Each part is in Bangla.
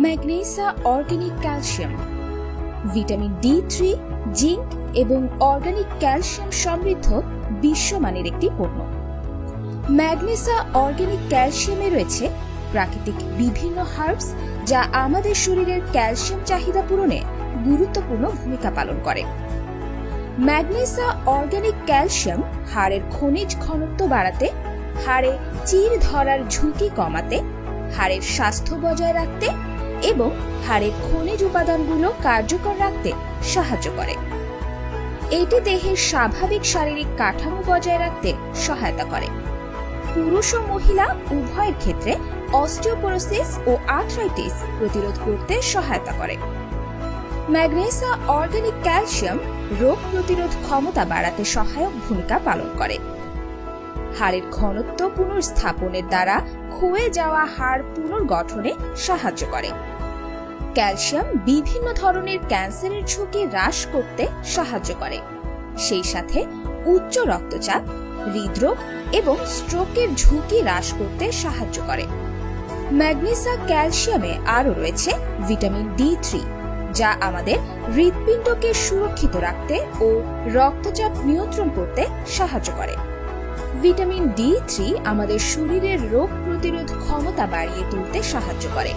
Magnesia organic calcium vitamin D3, zinc এবং অর্গানিক ক্যালসিয়াম সমৃদ্ধ বিশ্বমানের একটি পণ্য। ম্যাগনেসিয়া অর্গানিক ক্যালসিয়ামে রয়েছে প্রাকৃতিক বিভিন্ন হার্বস যা আমাদের শরীরের ক্যালসিয়াম চাহিদা পূরণে গুরুত্বপূর্ণ ভূমিকা পালন করে। ম্যাগনেসিয়া অর্গানিক ক্যালসিয়াম হাড়ের খনিজ ঘনত্ব বাড়াতে, হাড়ে চির ধরার ঝুঁকি কমাতে, হাড়ের স্বাস্থ্য বজায় রাখতে এবং হাড়ের খনিজ উপাদানগুলো কার্যকর রাখতে সাহায্য করে। এটি দেহের স্বাভাবিক শারীরিক কাঠামো বজায় রাখতে সহায়তা করে। পুরুষ ও মহিলা উভয়ের ক্ষেত্রে অস্টিওপোরোসিস ও আর্থ্রাইটিস প্রতিরোধ করতে সহায়তা করে। ম্যাগনেসিয়া অর্গানিক ক্যালসিয়াম রোগ প্রতিরোধ ক্ষমতা বাড়াতে সহায়ক ভূমিকা পালন করে। হাড়ের ঘনত্ব পুনর্স্থাপনের দ্বারা ক্ষয়ে যাওয়া হাড় পুনর্গঠনে সাহায্য করে। ক্যালসিয়াম বিভিন্ন ধরনের ক্যান্সারের ঝুঁকি হ্রাস করতে সাহায্য করে। সেই সাথে উচ্চ রক্তচাপ, হৃদরোগ এবং স্ট্রোকের ঝুঁকি হ্রাস করতে সাহায্য করে। ম্যাগনেসিয়া ক্যালসিয়ামে আরও রয়েছে ভিটামিন D3, যা আমাদের হৃৎপিণ্ডকে সুরক্ষিত রাখতে ও রক্তচাপ নিয়ন্ত্রণ করতে সাহায্য করে। ভিটামিন D3 আমাদের শরীরের রোগ প্রতিরোধ ক্ষমতা বাড়িয়ে তুলতে সাহায্য করে।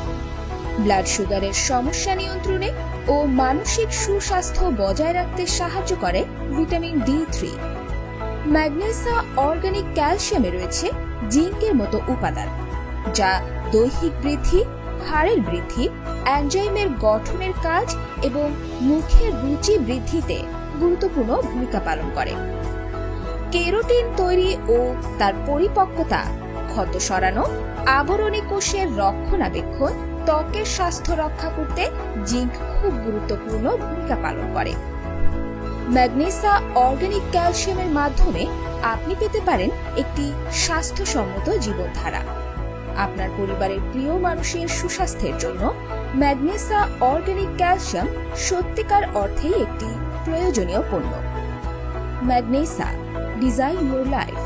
ব্লাড সুগারের সমস্যা নিয়ন্ত্রণে ও মানসিক সুস্বাস্থ্য বজায় রাখতে সাহায্য করে ভিটামিন D3। ম্যাগনেসিয়া অর্গানিক ক্যালসিয়ামে রয়েছে জিঙ্কের মতো উপাদান যা দৈহিক বৃদ্ধি, হাড়ের বৃদ্ধি, এনজাইমের গঠনের কাজ এবং মুখের রুচি বৃদ্ধিতে গুরুত্বপূর্ণ ভূমিকা পালন করে। কেরোটিন তৈরি ও তার পরিপক্কতা, ক্ষত সরানো, আবরণী কোষের রক্ষণাবেক্ষণ, ত্বকের স্বাস্থ্য রক্ষা করতে জিঙ্ক খুব গুরুত্বপূর্ণ ভূমিকা পালন করে। ম্যাগনেসিয়া অর্গানিক ক্যালসিয়ামের মাধ্যমে আপনি পেতে পারেন একটি স্বাস্থ্যসম্মত জীবনধারা। আপনার পরিবারের প্রিয় মানুষের সুস্বাস্থ্যের জন্য ম্যাগনেসিয়া অর্গানিক ক্যালসিয়াম সত্যিকার অর্থেই একটি প্রয়োজনীয় পণ্য। Magnesia, design your life.